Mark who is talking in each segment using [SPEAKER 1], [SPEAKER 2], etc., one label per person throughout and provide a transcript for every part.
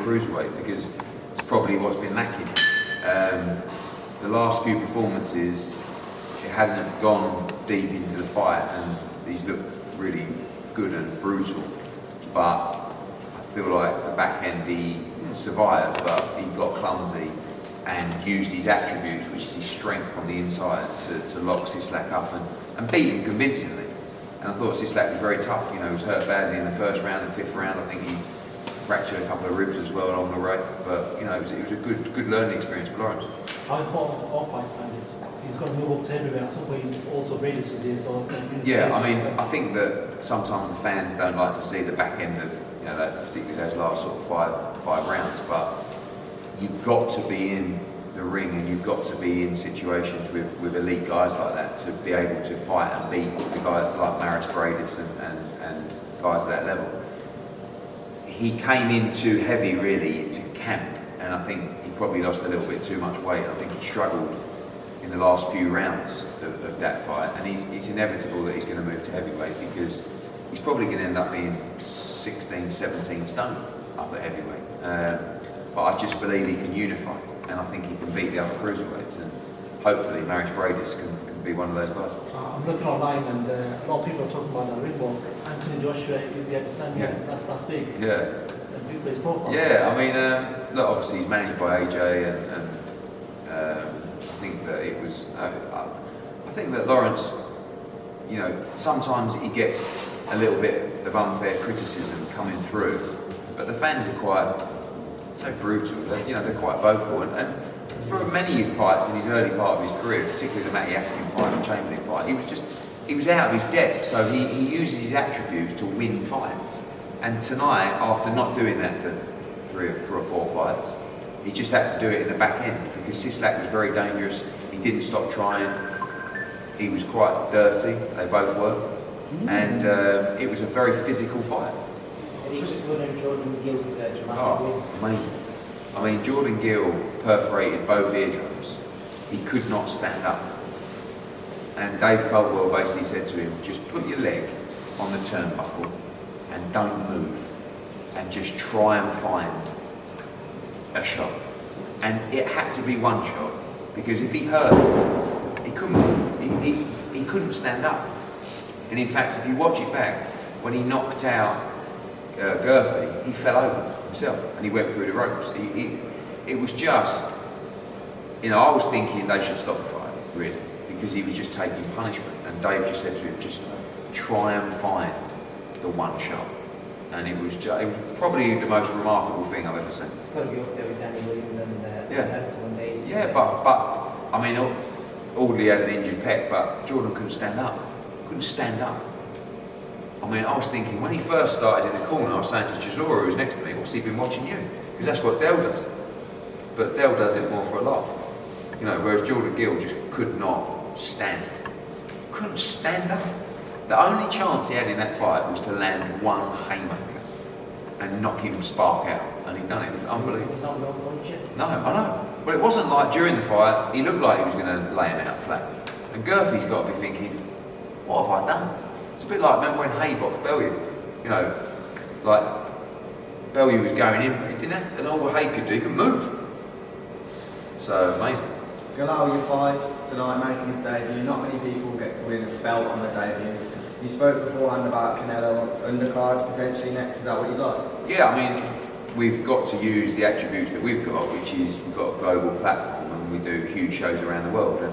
[SPEAKER 1] cruiserweight, because it's probably what's been lacking. The last few performances, it hasn't gone deep into the fight, and he's looked really good and brutal. But I feel like the back end he survived, but he got clumsy and used his attributes, which is his strength on the inside, to lock Cieslak up and beat him convincingly. And I thought Cieslak was very tough. You know, he was hurt badly in the first round, the fifth round. I think he fractured a couple of ribs as well along the way. But you know, it was a good learning experience for Lawrence.
[SPEAKER 2] How important all fights like this? He's got to move up to everywhere. At some point, he's also British, is he? So
[SPEAKER 1] yeah, I mean, I think that sometimes the fans don't like to see the back end of, you know, that, particularly those last sort of five rounds. But you've got to be in the ring, and you've got to be in situations with elite guys like that to be able to fight and beat the guys like Maris Bradis and guys at that level. He came in too heavy really to camp, and I think he probably lost a little bit too much weight. I think he struggled in the last few rounds of that fight, and it's inevitable that he's going to move to heavyweight, because he's probably going to end up being 16, 17 stone up at heavyweight. But I just believe he can unify, and I think he can beat the other cruiserweights, and hopefully Maris Bradis can be one of those guys.
[SPEAKER 2] I'm looking online, and a lot of people are talking about that ring ball. Anthony Joshua is yet to stand.
[SPEAKER 1] Yeah.
[SPEAKER 2] That's big.
[SPEAKER 1] Yeah.
[SPEAKER 2] And people his profile.
[SPEAKER 1] Yeah, I mean, look, obviously he's managed by AJ, and I think that it was. I think that Lawrence, you know, sometimes he gets a little bit of unfair criticism coming through, but the fans are quite so brutal. They're quite vocal, and for many fights in his early part of his career, particularly the Matty Askin fight and Chamberlain fight, he was out of his depth. So he uses his attributes to win fights. And tonight, after not doing that for three or four fights, he just had to do it in the back end, because Cieslak was very dangerous. He didn't stop trying. He was quite dirty. They both were, and it was a very physical fight.
[SPEAKER 3] Jordan Gill's dramatic
[SPEAKER 1] win. Amazing. I mean, Jordan Gill perforated both eardrums. He could not stand up. And Dave Caldwell basically said to him, just put your leg on the turnbuckle and don't move. And just try and find a shot. And it had to be one shot, because if he hurt him, he couldn't move. He couldn't stand up. And in fact, if you watch it back, when he knocked out Gurphy, he fell over himself and he went through the ropes. It was just, you know, I was thinking they should stop the fight, really, because he was just taking punishment. And Dave just said to him, just try and find the one shot. And it was probably the most remarkable thing I've ever seen.
[SPEAKER 3] It's got to be up there with Danny Williams and Edison.
[SPEAKER 1] Yeah, but I mean, Audley had an injured pec, but Jordan couldn't stand up. Couldn't stand up. I mean, I was thinking, when he first started in the corner, I was saying to Chisora, who was next to me, what's he been watching you? Because that's what Dell does. But Dell does it more for a laugh. You know, whereas Jordan Gill just could not stand. Couldn't stand up. The only chance he had in that fight was to land one haymaker and knock him spark out. And he'd done it. It was unbelievable. No, I know. But it wasn't like during the fight, he looked like he was going to lay him out flat. And Gurphy's got to be thinking, what have I done? It's a bit like, remember when Hay boxed Bellew? You know, like Bellew was going in, he didn't have, and all Hay could do, he could move. So amazing.
[SPEAKER 4] Galal, your fight tonight, making his debut. Not many people get to win a belt on their debut. You spoke beforehand about Canelo undercard potentially next. Is that what you'd like?
[SPEAKER 1] Yeah, I mean, we've got to use the attributes that we've got, which is we've got a global platform and we do huge shows around the world. And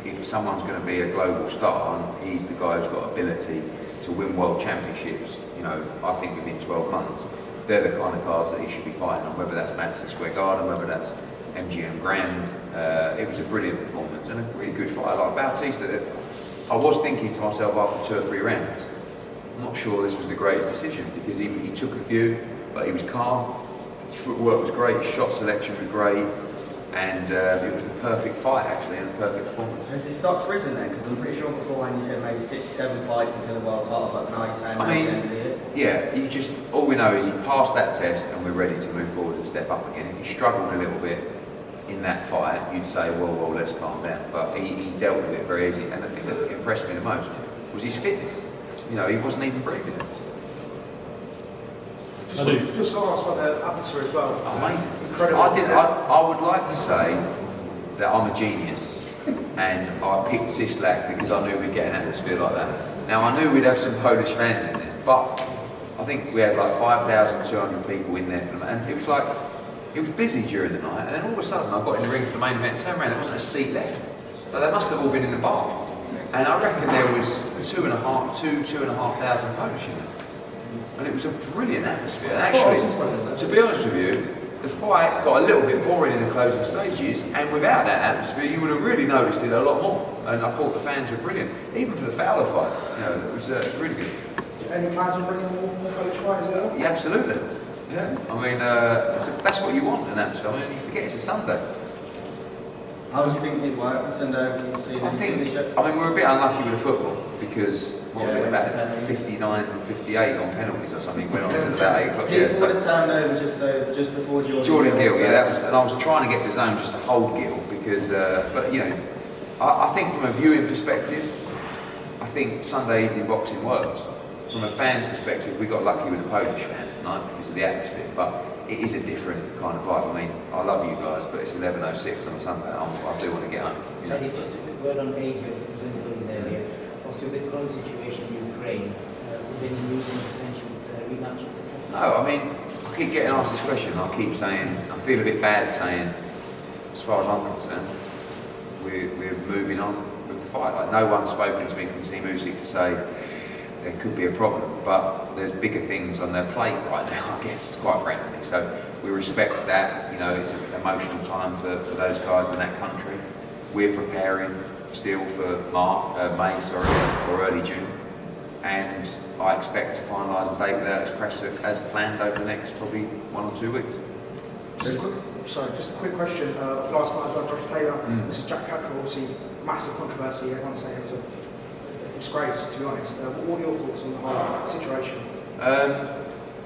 [SPEAKER 1] if someone's going to be a global star, and he's the guy who's got ability to win world championships, you know, I think within 12 months, they're the kind of cards that he should be fighting on, whether that's Madison Square Garden, whether that's MGM Grand. It was a brilliant performance and a really good fight. Like Bautista, I was thinking to myself after 2 or 3 rounds, I'm not sure this was the greatest decision, because he took a few, but he was calm, his footwork was great, his shot selection was great, and it was the perfect fight actually, and a perfect performance.
[SPEAKER 4] Has his stocks risen then? Because I'm pretty sure beforehand you said maybe 6-7 fights until the world title fight, but now you're saying maybe the end of the year.
[SPEAKER 1] Yeah, all we know is he passed that test and we're ready to move forward and step up again. If he struggled a little bit in that fight, you'd say, well, let's calm down. But he dealt with it very easy, and the thing that impressed me the most was his fitness. You know, he wasn't even breathing.
[SPEAKER 2] I do.
[SPEAKER 5] Just got to ask about the atmosphere as well.
[SPEAKER 1] Amazing.
[SPEAKER 5] Incredible.
[SPEAKER 1] I would like to say that I'm a genius and I picked Cieslak because I knew we'd get an atmosphere like that. Now I knew we'd have some Polish fans in there, but I think we had like 5,200 people in there, and it was busy during the night, and then all of a sudden I got in the ring for the main event, turned around, there wasn't a seat left. So they must have all been in the bar. And I reckon there was 2,500 Polish in there. And it was a brilliant atmosphere. And actually, to be honest with you, the fight got a little bit boring in the closing stages, and without that atmosphere, you would have really noticed it a lot more. And I thought the fans were brilliant, even for the Fowler fight. You know, it was really good.
[SPEAKER 5] Any plans on bringing more Polish fighters as well?
[SPEAKER 1] Yeah, absolutely. Yeah, I mean, that's what you want, an atmosphere. I mean, you forget it's a Sunday.
[SPEAKER 4] How do you think it worked the Sunday? Have you seen
[SPEAKER 1] I mean, we're a bit unlucky with the football because what was it,
[SPEAKER 4] went to
[SPEAKER 1] about
[SPEAKER 4] penalties.
[SPEAKER 1] 59, 58 on penalties or something. Went on to about 8 o'clock.
[SPEAKER 4] People
[SPEAKER 1] Yeah, so
[SPEAKER 4] would have turned over just before
[SPEAKER 1] Jordan Gill, yeah, that was, and I was trying to get the zone just to hold Gill because, but you know, I think from a viewing perspective, I think Sunday evening boxing works. From a fan's perspective, we got lucky with the Polish fans tonight because of the atmosphere, but it is a different kind of vibe. I mean, I love you guys, but it's 11:06 on a Sunday. I do want to get home. You know?
[SPEAKER 3] Eddie, just a quick word on Asia, it was in the building earlier. Obviously, with the current situation in Ukraine, was any news in potential rematch, etc.?
[SPEAKER 1] No, I mean, I keep getting asked this question. I keep saying, I feel a bit bad saying, as far as I'm concerned, we're moving on with the fight. Like, no one's spoken to me from Team Usyk to say there could be a problem, but there's bigger things on their plate right now, I guess, quite frankly. So we respect that. You know, it's an emotional time for those guys in that country. We're preparing still for May, or early June, and I expect to finalise a date with Alex Krasuk as planned over the next probably 1 or 2 weeks.
[SPEAKER 5] Just a quick question. Last night, Josh Taylor, this is Jack-Catterall, obviously massive controversy. Everyone saying it was a disgrace, to be honest. What are your thoughts on the whole situation?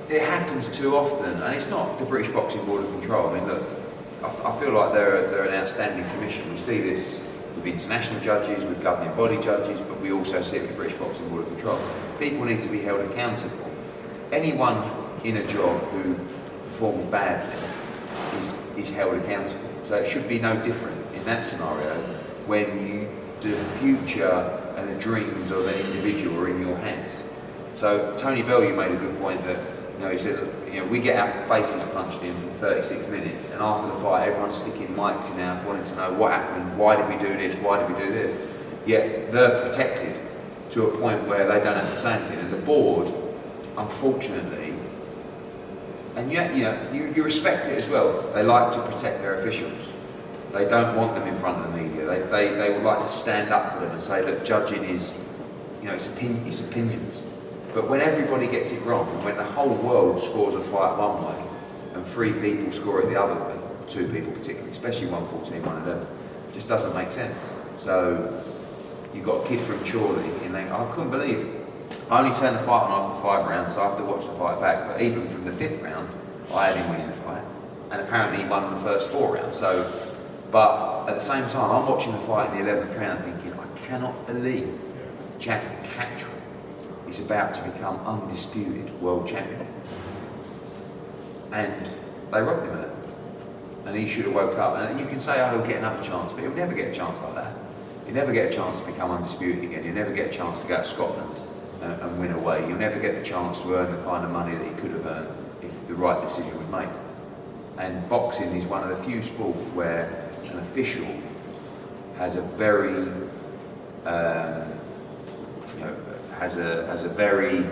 [SPEAKER 1] It happens too often, and it's not the British Boxing Board of Control. I mean, look, I feel like they're an outstanding commission. We see this with international judges, with governing body judges, but we also see it with the British Boxing Board of Control. People need to be held accountable. Anyone in a job who performs badly is held accountable. So it should be no different in that scenario when the future and the dreams of an individual are in your hands. So Tony Bell, you made a good point that, you know, he says, you know, we get our faces punched in for 36 minutes, and after the fight, everyone's sticking mics in out, wanting to know what happened, why did we do this, why did we do this? Yet they're protected to a point where they don't have to say anything. And the board, unfortunately, and yet, you know, you respect it as well. They like to protect their officials. They don't want them in front of the media. They would like to stand up for them and say, look, judging is, you know, it's opinions. But when everybody gets it wrong, and when the whole world scores a fight one way, and 3 people score it the other way, 2 people particularly, especially 114, 111, it just doesn't make sense. So you've got a kid from Chorley, and I couldn't believe, I only turned the fight on after 5 rounds, so I have to watch the fight back. But even from the 5th round, I had him winning the fight, and apparently he won the first 4 rounds. So, but at the same time, I'm watching the fight in the 11th round, thinking, I cannot believe Jack-Catterall is about to become undisputed world champion. And they robbed him of that. And he should have woke up. And you can say, oh, he'll get another chance, but he'll never get a chance like that. He'll never get a chance to become undisputed again. He'll never get a chance to go to Scotland and win away. He'll never get the chance to earn the kind of money that he could have earned if the right decision was made. And boxing is one of the few sports where an official has a very has a very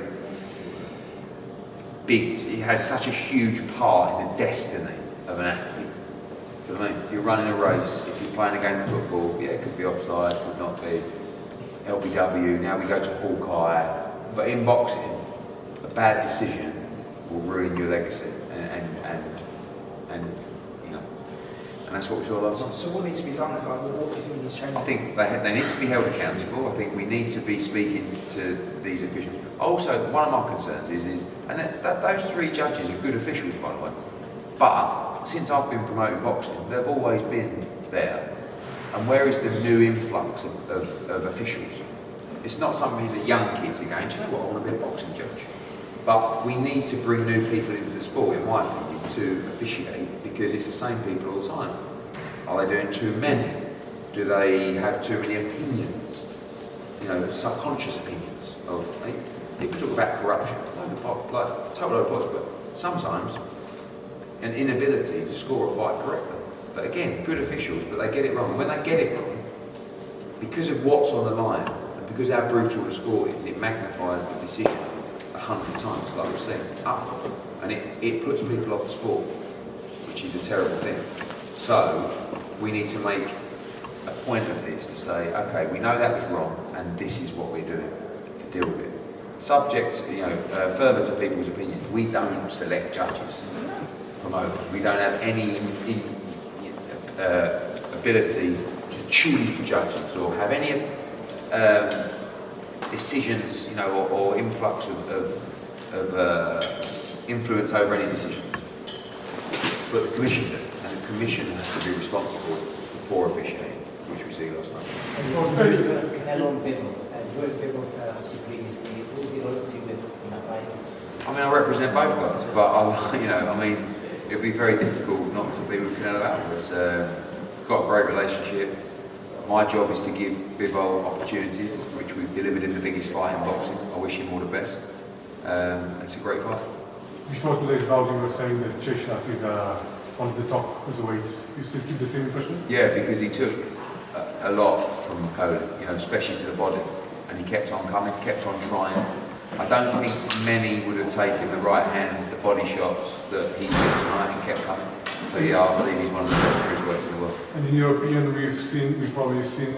[SPEAKER 1] big, it has such a huge part in the destiny of an athlete. Do you know what I mean? If you're running a race, if you're playing a game of football, yeah, it could be offside, could not be. LBW, now we go to Hawkeye. But in boxing, a bad decision will ruin your legacy. And you know, and that's what we saw last night.
[SPEAKER 5] So what needs to be done? What do you think needs changing?
[SPEAKER 1] I think they need to be held accountable. I think we need to be speaking to these officials. Also, one of my concerns is and those 3 judges are good officials, by the way. But since I've been promoting boxing, they've always been there. And where is the new influx of officials? It's not something that young kids are going, do you know what, I want to be a boxing judge. But we need to bring new people into the sport, in my opinion, to officiate, because it's the same people all the time. Are they doing too many? Do they have too many opinions? You know, subconscious opinions of, people talk about corruption, like total applause, but sometimes an inability to score a fight correctly. But again, good officials, but they get it wrong. And when they get it wrong, because of what's on the line, and because how brutal the sport is, it magnifies the decision 100 times, like we've seen, up. And it puts people off the sport, which is a terrible thing. So, we need to make a point of this to say, okay, we know that was wrong, and this is what we're doing to deal with it. Subject, further to people's opinions, we don't select judges from over. We don't have any ability to choose judges or have any decisions, or influx of influence over any decisions. But the Commission do, and the Commission has to be responsible for poor officiating, which we see last night.
[SPEAKER 3] Canelo and Bivol, Joel Bivol, obviously previously, who's he loyalty with in that fight?
[SPEAKER 1] I mean, I represent both guys, but it'd be very difficult not to be with Canelo Alvarez. Got a great relationship. My job is to give Bivol opportunities, which we've delivered in the biggest fight in boxing. I wish him all the best. It's a great fight.
[SPEAKER 6] Before today's bout, you were saying that Cieslak is one of the top cruiserweights. You still keep the same impression?
[SPEAKER 1] Yeah, because he took a lot from Okolie, especially to the body, and he kept on coming, kept on trying. I don't think many would have taken the right hands, the body shots that he took tonight and kept coming. So yeah, I believe he's one of the best cruiserweights in the world.
[SPEAKER 6] And in your opinion, we've probably seen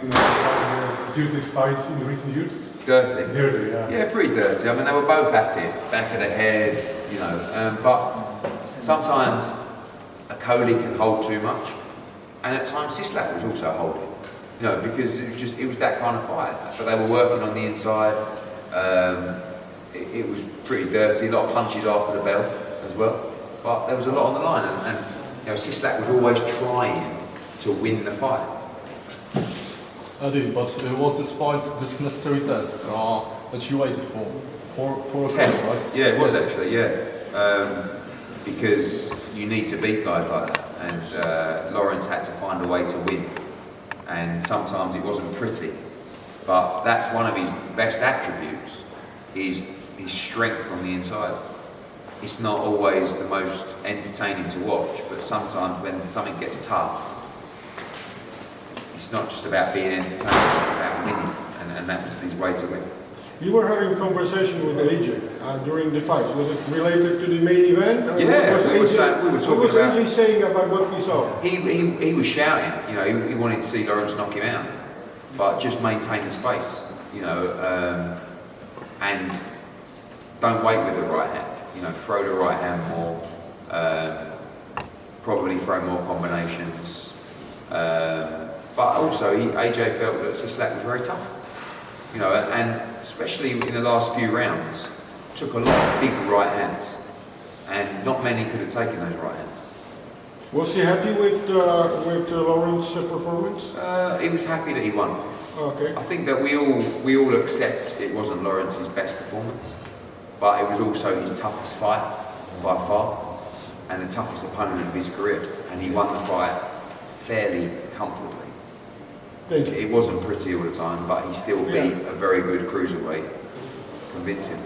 [SPEAKER 6] dirtiest fights in recent years?
[SPEAKER 1] Dirty.
[SPEAKER 6] Dirty, yeah.
[SPEAKER 1] Yeah, pretty dirty. I mean, they were both at it, back of the head, but sometimes Okolie can hold too much, and at times Cieslak was also holding, because it was that kind of fight. But they were working on the inside. It was pretty dirty, a lot of punches after the bell as well. But there was a lot on the line, and Cieslak was always trying to win the fight.
[SPEAKER 7] Adi, but was this fight this necessary test that you waited for a
[SPEAKER 1] Test?
[SPEAKER 7] right?
[SPEAKER 1] Yeah, it was actually, yeah. Because you need to beat guys like that, and Lawrence had to find a way to win. And sometimes it wasn't pretty, but that's one of his best attributes, is his strength on the inside. It's not always the most entertaining to watch, but sometimes when something gets tough, it's not just about being entertained, it's about winning, and that was his way to win.
[SPEAKER 8] You were having a conversation with AJ during the fight. Was it related to the main event?
[SPEAKER 1] Yeah, we were talking about...
[SPEAKER 8] What was AJ saying about what we saw?
[SPEAKER 1] He was shouting, he wanted to see Lawrence knock him out, but just maintain the space, and don't wait with the right hand. Throw the right hand more, probably throw more combinations. But also, AJ felt that Cieslak was very tough. And especially in the last few rounds, took a lot of big right hands, and not many could have taken those right hands.
[SPEAKER 8] Was he happy with Lawrence's performance?
[SPEAKER 1] He was happy that he won.
[SPEAKER 8] Okay.
[SPEAKER 1] I think that we all accept it wasn't Lawrence's best performance, but it was also his toughest fight by far, and the toughest opponent of his career, and he won the fight fairly comfortably.
[SPEAKER 8] Thank you.
[SPEAKER 1] It wasn't pretty all the time, but he still beat a very good cruiserweight convincingly.